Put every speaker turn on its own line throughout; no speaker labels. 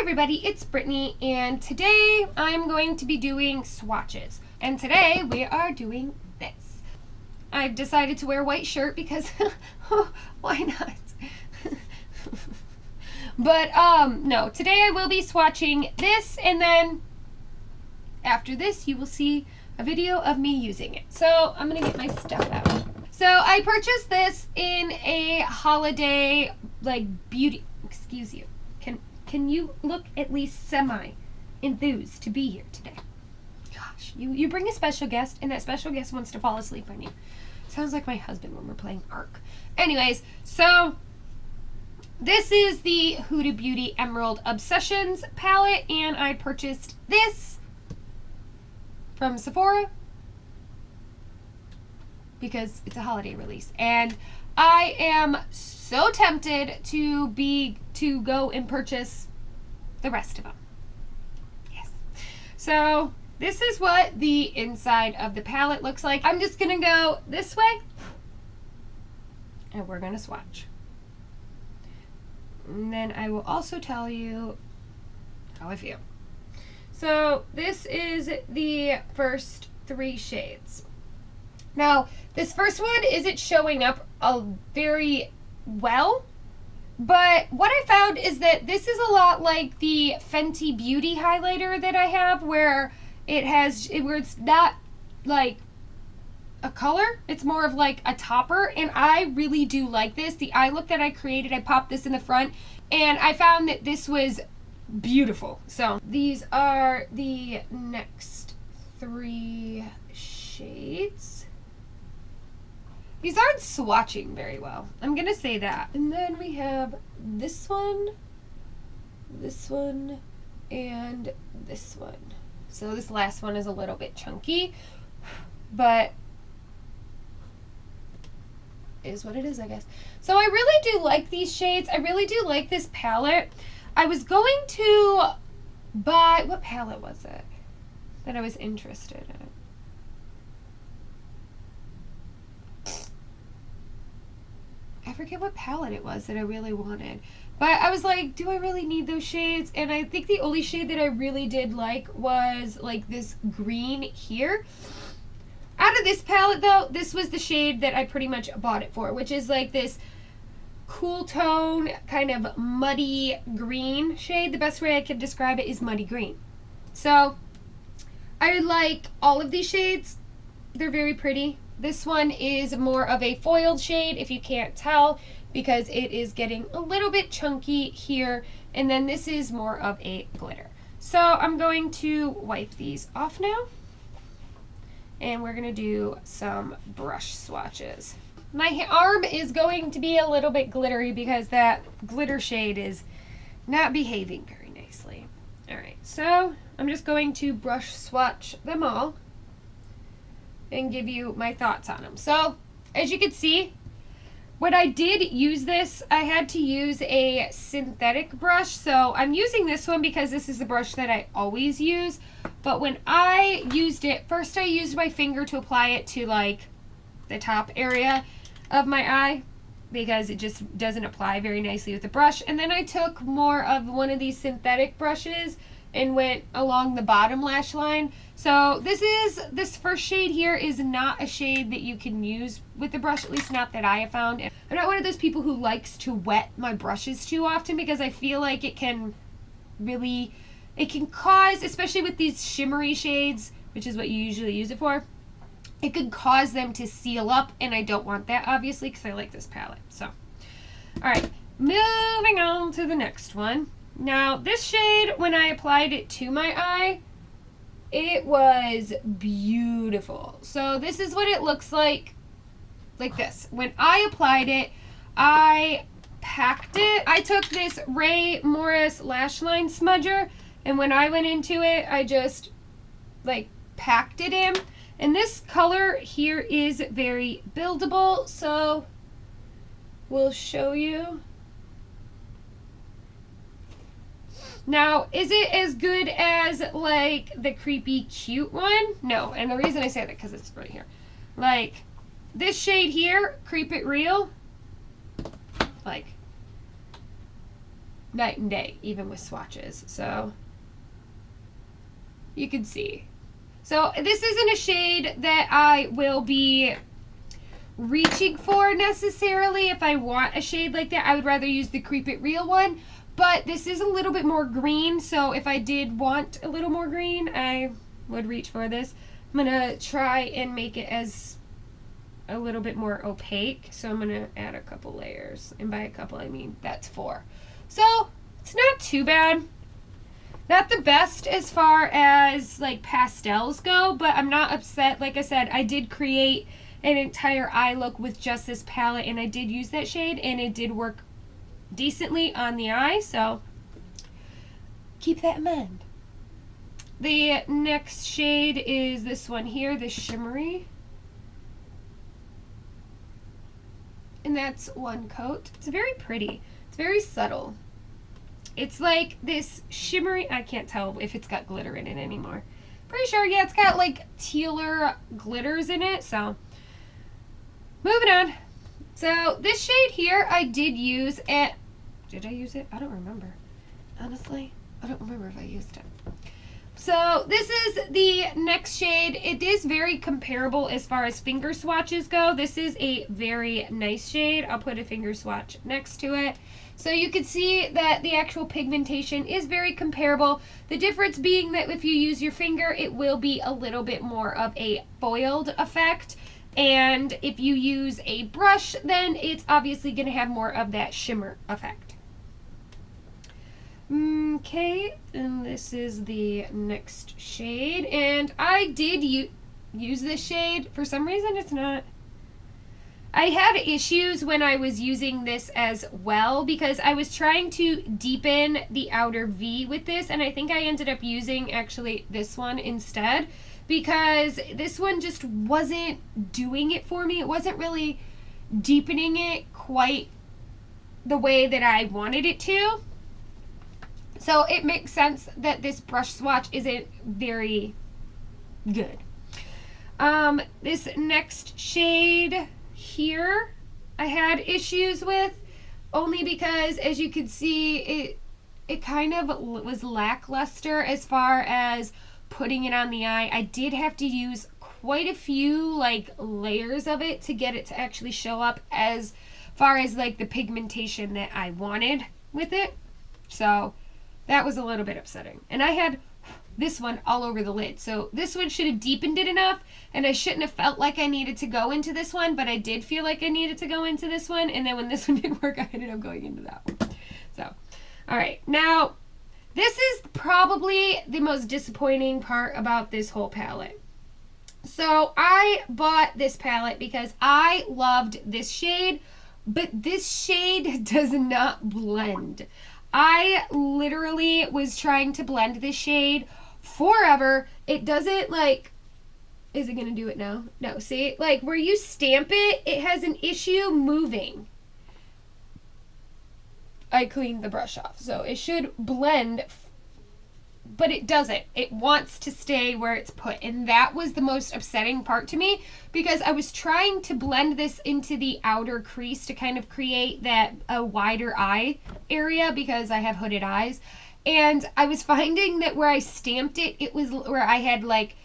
everybody, it's Brittany, and today I'm going to be doing swatches. And today we are doing this. I've decided to wear a white shirt because why not? But no, today I will be swatching this, and then after this you will see a video of me using it. So I'm gonna get my stuff out. So I purchased this in a holiday beauty, excuse you. Can you look at least semi-enthused to be here today? Gosh, you bring a special guest, and that special guest wants to fall asleep on you. Sounds like my husband when we're playing Ark. Anyways, so this is the Huda Beauty Emerald Obsessions palette, and I purchased this from Sephora because it's a holiday release, and I am so tempted to go and purchase the rest of them. Yes. So this is what the inside of the palette looks like. I'm just gonna go this way and we're gonna swatch. And then I will also tell you how I feel. So this is the first 3 shades. Now, this first one isn't showing up very well, but what I found is that this is a lot like the Fenty Beauty highlighter that I have, where it's not like a color, it's more of like a topper, and I really do like this. The eye look that I created, I popped this in the front, and I found that this was beautiful. So these are the next 3 shades. These aren't swatching very well, I'm gonna say that. And then we have this one, and this one. So this last one is a little bit chunky, but is what it is, I guess. So I really do like these shades. I really do like this palette. I was going to buy, what palette was it that I was interested in? I forget what palette it was that I really wanted. But I was like, do I really need those shades? And I think the only shade that I really did like was like this green here. Out of this palette though, this was the shade that I pretty much bought it for, which is like this cool tone, kind of muddy green shade. The best way I could describe it is muddy green. So I like all of these shades. They're very pretty. This one is more of a foiled shade, if you can't tell, because it is getting a little bit chunky here. And then this is more of a glitter. So I'm going to wipe these off now, and we're gonna do some brush swatches. My arm is going to be a little bit glittery because that glitter shade is not behaving very nicely. All right, so I'm just going to brush swatch them all and give you my thoughts on them. So as you can see, when I did use this, I had to use a synthetic brush. So I'm using this one because this is the brush that I always use. But when I used it, first I used my finger to apply it to like the top area of my eye because it just doesn't apply very nicely with the brush. And then I took more of one of these synthetic brushes and went along the bottom lash line. So this first shade here is not a shade that you can use with the brush, at least not that I have found. I'm not one of those people who likes to wet my brushes too often because I feel like it can cause, especially with these shimmery shades, which is what you usually use it for, it could cause them to seal up, and I don't want that obviously because I like this palette. So, all right, moving on to the next one. Now this shade, when I applied it to my eye, it was beautiful. So this is what it looks like this. When I applied it, I packed it. I took this Ray Morris lash line smudger, and when I went into it, I just like packed it in. And this color here is very buildable, so we'll show you. Now, is it as good as like the creepy cute one? No, and the reason I say that because it's right here. Like this shade here, Creep It Real, like night and day, even with swatches. So you can see. So this isn't a shade that I will be reaching for necessarily. If I want a shade like that, I would rather use the Creep It Real one. But this is a little bit more green, so if I did want a little more green, I would reach for this. I'm gonna try and make it as a little bit more opaque, so I'm gonna add a couple layers, and by a couple I mean that's 4. So it's not too bad. Not the best as far as like pastels go, but I'm not upset. Like I said, I did create an entire eye look with just this palette, and I did use that shade, and it did work decently on the eye, so keep that in mind. The next shade is this one here, the shimmery, and that's one coat. It's very pretty. It's very subtle. It's like this shimmery, I can't tell if it's got glitter in it anymore. Pretty sure, yeah, it's got like tealer glitters in it, so moving on. So this shade here I did use at, did I use it? I don't remember. Honestly, I don't remember if I used it. So this is the next shade. It is very comparable as far as finger swatches go. This is a very nice shade. I'll put a finger swatch next to it. So you can see that the actual pigmentation is very comparable. The difference being that if you use your finger, it will be a little bit more of a foiled effect. And if you use a brush, then it's obviously going to have more of that shimmer effect. Okay, and this is the next shade. And I did use this shade. For some reason, it's not. I had issues when I was using this as well because I was trying to deepen the outer V with this, and I think I ended up using actually this one instead, because this one just wasn't doing it for me. It wasn't really deepening it quite the way that I wanted it to. So it makes sense that this brush swatch isn't very good. This next shade here I had issues with, only because as you can see it kind of was lackluster as far as putting it on the eye. I did have to use quite a few like layers of it to get it to actually show up as far as like the pigmentation that I wanted with it. So that was a little bit upsetting. And I had this one all over the lid. So this one should have deepened it enough, and I shouldn't have felt like I needed to go into this one, but I did feel like I needed to go into this one, and then when this one didn't work, I ended up going into that one. So, all right. Now, this is probably the most disappointing part about this whole palette. So I bought this palette because I loved this shade, but this shade does not blend. I literally was trying to blend this shade forever. It doesn't like, is it gonna do it now? No, see, like where you stamp it, it has an issue moving. I cleaned the brush off, so it should blend, but it doesn't. It wants to stay where it's put, and that was the most upsetting part to me, because I was trying to blend this into the outer crease to kind of create that a wider eye area because I have hooded eyes, and I was finding that where I stamped it, it was where I had like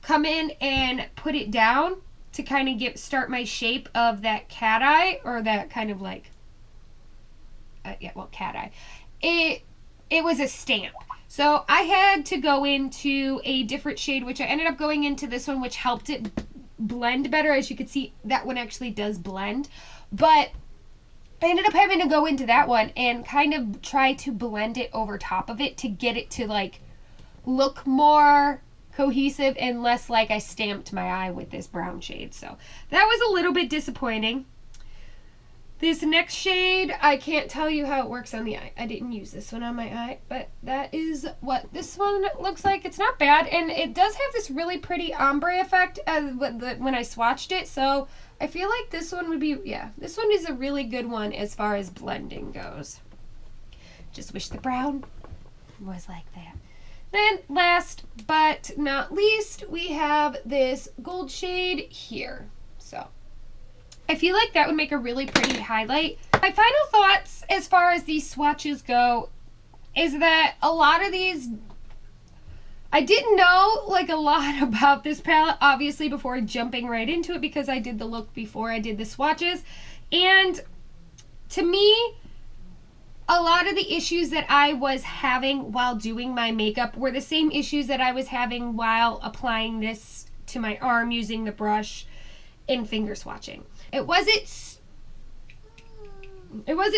come in and put it down to kind of start my shape of that cat eye, or that kind of like cat eye. It was a stamp. So I had to go into a different shade, which I ended up going into this one, which helped it blend better. As you can see, that one actually does blend. But I ended up having to go into that one and kind of try to blend it over top of it to get it to like look more cohesive and less like I stamped my eye with this brown shade. So that was a little bit disappointing. This next shade, I can't tell you how it works on the eye. I didn't use this one on my eye, but that is what this one looks like. It's not bad, and it does have this really pretty ombre effect when I swatched it, so I feel like this one would be, yeah, this one is a really good one as far as blending goes. Just wish the brown was like that. Then last but not least, we have this gold shade here. So I feel like that would make a really pretty highlight. My final thoughts as far as these swatches go, is that a lot of these, I didn't know like a lot about this palette, obviously, before jumping right into it, because I did the look before I did the swatches. And to me, a lot of the issues that I was having while doing my makeup were the same issues that I was having while applying this to my arm using the brush and finger swatching. It wasn't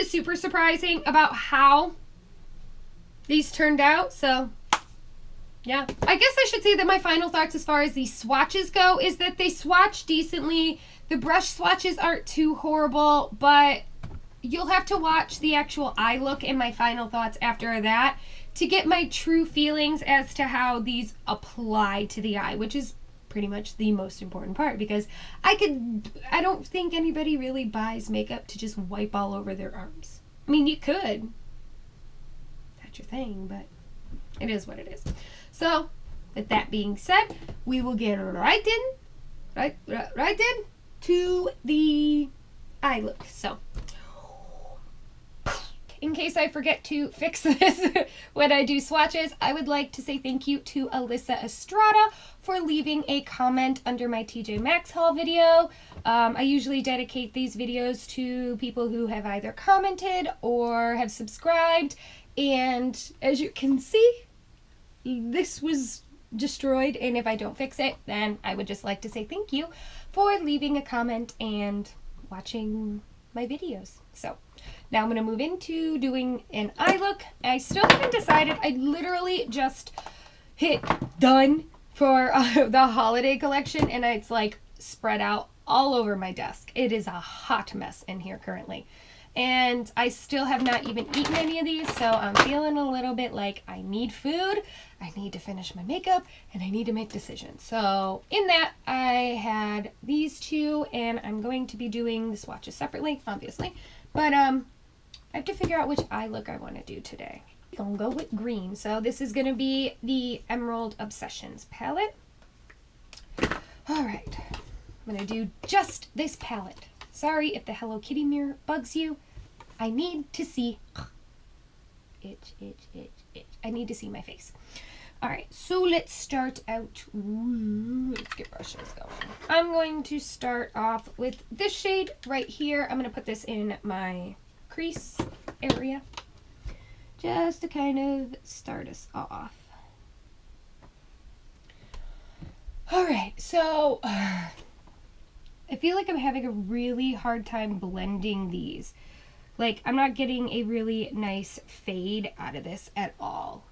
super surprising about how these turned out, so yeah. I guess I should say that my final thoughts as far as these swatches go is that they swatch decently. The brush swatches aren't too horrible, but you'll have to watch the actual eye look and my final thoughts after that to get my true feelings as to how these apply to the eye, which is pretty much the most important part, because I don't think anybody really buys makeup to just wipe all over their arms. I mean, you could. That's your thing, but it is what it is. So, with that being said, we will get right in to the eye look. So, in case I forget to fix this when I do swatches, I would like to say thank you to Alyssa Estrada for leaving a comment under my TJ Maxx haul video. I usually dedicate these videos to people who have either commented or have subscribed, and as you can see, this was destroyed, and if I don't fix it, then I would just like to say thank you for leaving a comment and watching my videos. So now I'm going to move into doing an eye look. I still haven't decided. I literally just hit done for the holiday collection, and it's like spread out all over my desk. It is a hot mess in here currently. And I still have not even eaten any of these, so I'm feeling a little bit like I need food, I need to finish my makeup, and I need to make decisions. So in that, I had these two, and I'm going to be doing the swatches separately, obviously. But I have to figure out which eye look I want to do today. I'm gonna go with green. So this is gonna be the Emerald Obsessions palette. All right, I'm gonna do just this palette. Sorry if the Hello Kitty mirror bugs you. I need to see, itch, itch, itch, itch. I need to see my face. All right, so let's start out. Let's get brushes going. I'm going to start off with this shade right here. I'm gonna put this in my crease area just to kind of start us off. All right, so I feel like I'm having a really hard time blending these. Like, I'm not getting a really nice fade out of this at all.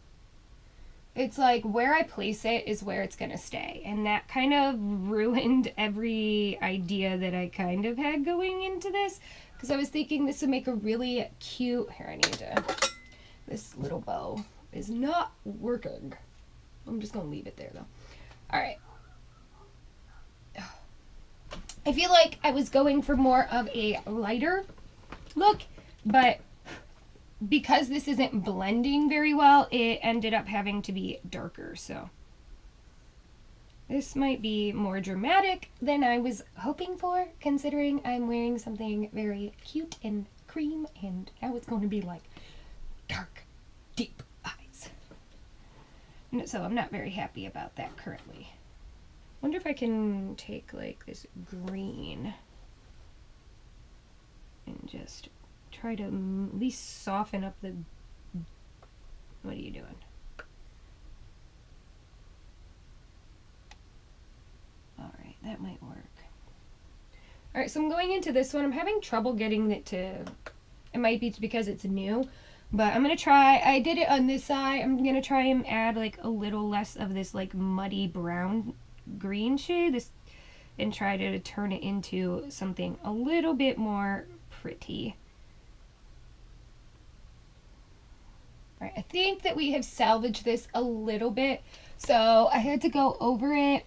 It's like where I place it is where it's gonna stay, and that kind of ruined every idea that I kind of had going into this, because I was thinking this would make a really cute, here I need to, this little bow is not working. I'm just gonna leave it there though. All right. I feel like I was going for more of a lighter look, but because this isn't blending very well, it ended up having to be darker. So this might be more dramatic than I was hoping for, considering I'm wearing something very cute and cream, and now it's going to be like dark, deep eyes. So I'm not very happy about that currently. Wonder if I can take like this green and just try to at least soften up the, what are you doing? All right, that might work. All right, so I'm going into this one. I'm having trouble getting it to, it might be because it's new, but I'm gonna try, I did it on this side. I'm gonna try and add like a little less of this like muddy brown green shade, this, and try to turn it into something a little bit more pretty. All right, I think that we have salvaged this a little bit, so I had to go over it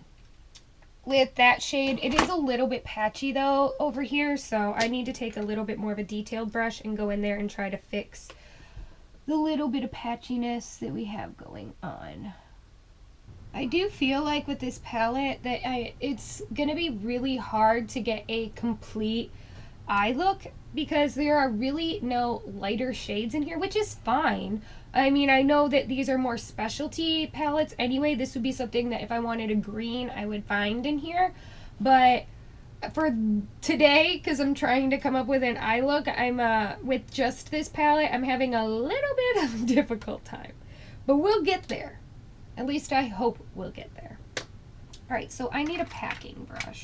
with that shade. It is a little bit patchy though over here, so I need to take a little bit more of a detailed brush and go in there and try to fix the little bit of patchiness that we have going on. I do feel like with this palette that it's gonna be really hard to get a complete eye look, because there are really no lighter shades in here, which is fine, I mean, I know that these are more specialty palettes anyway. This would be something that if I wanted a green, I would find in here. But for today, because I'm trying to come up with an eye look, I'm with just this palette, I'm having a little bit of a difficult time. But we'll get there. At least I hope we'll get there. Alright, so I need a packing brush.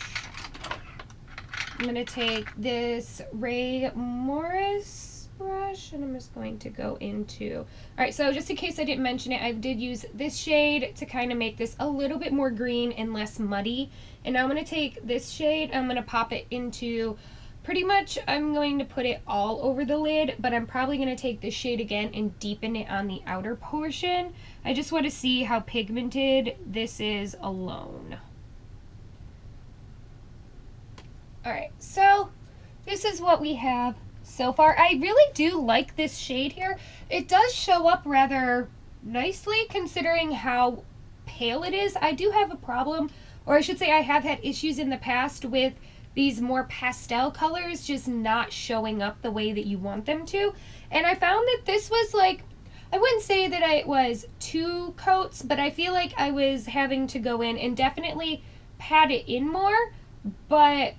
I'm going to take this Ray Morris brush and I'm just going to go into... Alright, so just in case I didn't mention it, I did use this shade to kind of make this a little bit more green and less muddy. And now I'm going to take this shade, I'm going to pop it into... Pretty much I'm going to put it all over the lid, but I'm probably going to take this shade again and deepen it on the outer portion. I just want to see how pigmented this is alone. Alright, so this is what we have so far. I really do like this shade here. It does show up rather nicely considering how pale it is. I do have a problem, or I should say I have had issues in the past with these more pastel colors just not showing up the way that you want them to. And I found that this was like, I wouldn't say that it was 2 coats, but I feel like I was having to go in and definitely pat it in more, but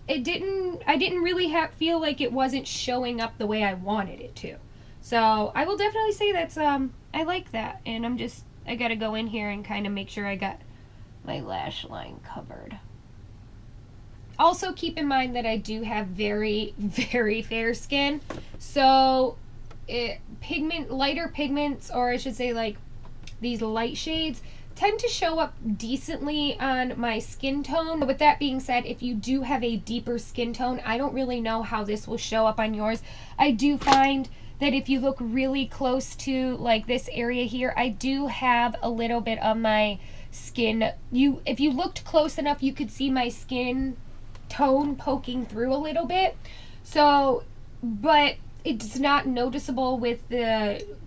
I didn't really feel like it wasn't showing up the way I wanted it to. So I will definitely say that's, I like that. And I gotta go in here and kind of make sure I got my lash line covered. Also keep in mind that I do have very, very fair skin. So lighter pigments, or I should say like these light shades, tend to show up decently on my skin tone. But with that being said, if you do have a deeper skin tone, I don't really know how this will show up on yours. I do find that if you look really close to like this area here, I do have a little bit of my skin. If you looked close enough, you could see my skin tone poking through a little bit. So, but it's not noticeable with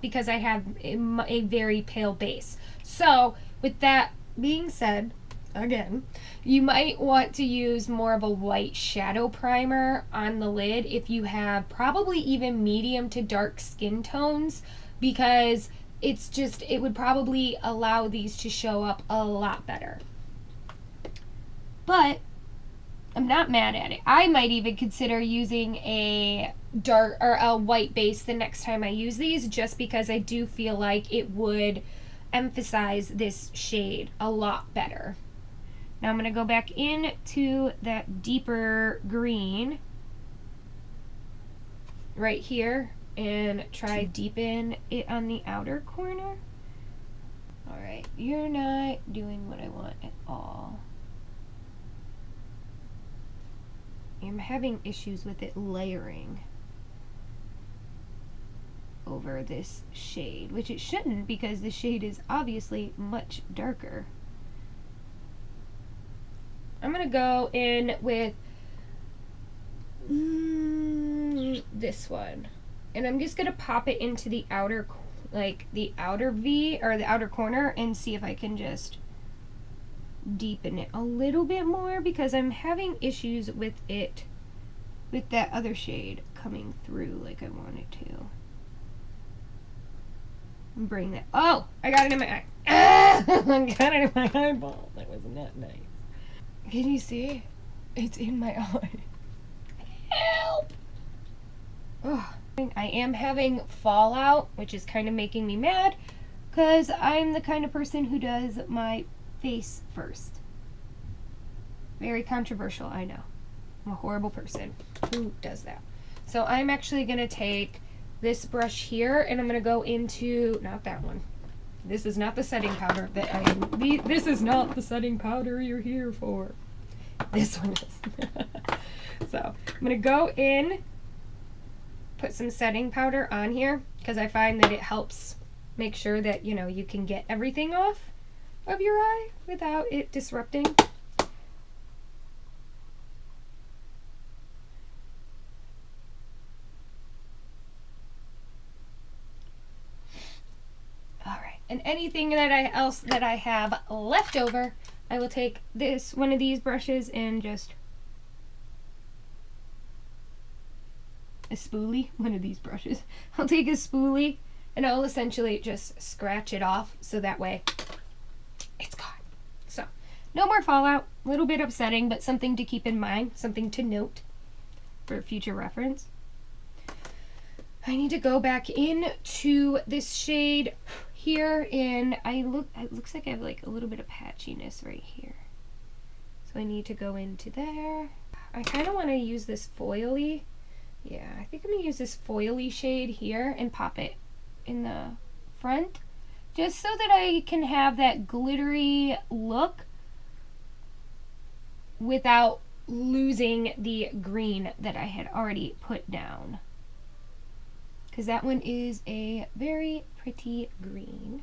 because I have a very pale base. So with that being said, again, you might want to use more of a light shadow primer on the lid if you have probably even medium to dark skin tones, because it would probably allow these to show up a lot better. But I'm not mad at it. I might even consider using a dark or a white base the next time I use these, just because I do feel like it would emphasize this shade a lot better. Now I'm going to go back into that deeper green right here and try deepen it on the outer corner. Alright, you're not doing what I want at all. I'm having issues with it layering over this shade, which it shouldn't, because the shade is obviously much darker. I'm gonna go in with this one, and I'm just gonna pop it into the outer, like the outer V or the outer corner, and see if I can just deepen it a little bit more, because I'm having issues with it, with that other shade coming through like I want it to. Bring that. Oh, I got it in my eye. Ah, I got it in my eyeball. That was not nice. Can you see? It's in my eye. Help! Oh, I am having fallout, which is kind of making me mad, because I'm the kind of person who does my face first. Very controversial, I know. I'm a horrible person who does that. So I'm actually going to take this brush here, and I'm going to go into, not that one. This is not the setting powder that this is not the setting powder you're here for. This one is. So I'm going to go in, put some setting powder on here, because I find that it helps make sure that, you know, you can get everything off of your eye without it disrupting. And anything that I have left over, I will take one of these brushes and just a spoolie, one of these brushes. I'll take a spoolie and I'll essentially just scratch it off so that way it's gone. So no more fallout. A little bit upsetting, but something to keep in mind, something to note for future reference. I need to go back into this shade here, and it looks like I have like a little bit of patchiness right here. So I need to go into there. I kind of want to use this foily. Yeah, I think I'm going to use this foily shade here and pop it in the front, just so that I can have that glittery look without losing the green that I had already put down. Because that one is a very pretty green,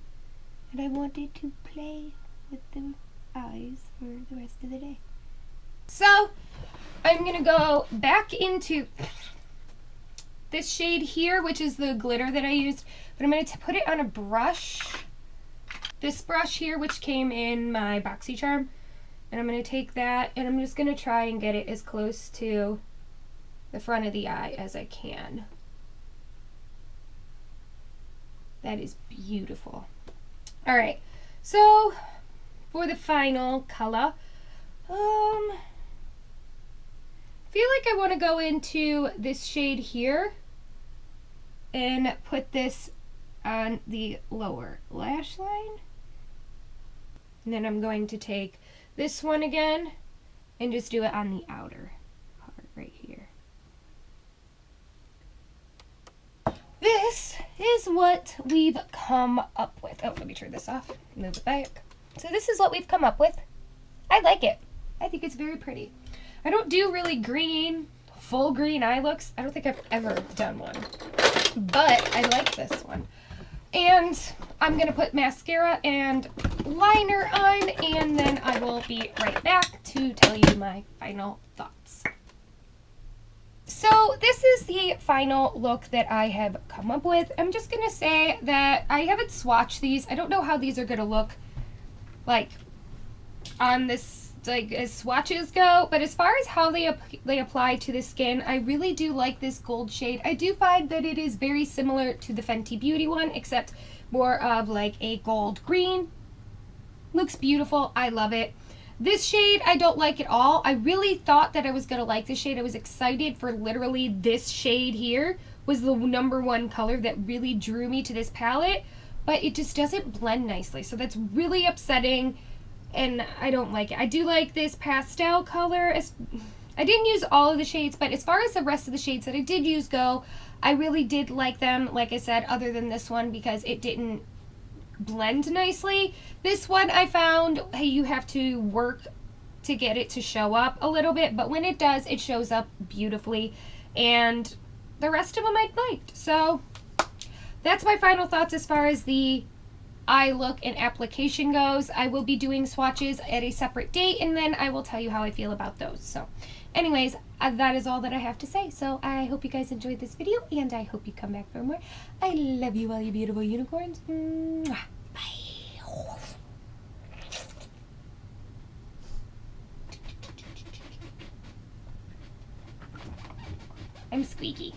and I wanted to play with the eyes for the rest of the day. So I'm gonna go back into this shade here, which is the glitter that I used, but I'm gonna put it on a brush, this brush here, which came in my BoxyCharm, and I'm gonna take that and I'm just gonna try and get it as close to the front of the eye as I can. That is beautiful. All right, so for the final color, I feel like I want to go into this shade here and put this on the lower lash line. And then I'm going to take this one again and just do it on the outer part right here. This is what we've come up with. Oh, let me turn this off, move it back. So this is what we've come up with. I like it. I think it's very pretty. I don't do really green, full green eye looks. I don't think I've ever done one, but I like this one. And I'm gonna put mascara and liner on, and then I will be right back to tell you my final thoughts. So this is the final look that I have come up with. I'm just gonna say that I haven't swatched these. I don't know how these are gonna look like on this, like as swatches go, but as far as how they apply to the skin, I really do like this gold shade. I do find that it is very similar to the Fenty Beauty one, except more of like a gold green. Looks beautiful. I love it. This shade I don't like at all. I really thought that I was going to like this shade. I was excited for literally this shade here was the #1 color that really drew me to this palette, but it just doesn't blend nicely. So that's really upsetting, and I don't like it. I do like this pastel color. I didn't use all of the shades, but as far as the rest of the shades that I did use go, I really did like them, like I said, other than this one because it didn't blend nicely. This one I found, hey, you have to work to get it to show up a little bit, but when it does, it shows up beautifully, and the rest of them I liked. So that's my final thoughts as far as the eye look and application goes. I will be doing swatches at a separate date, and then I will tell you how I feel about those. So anyways, that is all that I have to say. So I hope you guys enjoyed this video, and I hope you come back for more. I love you all, you beautiful unicorns. Mwah. Bye. I'm squeaky.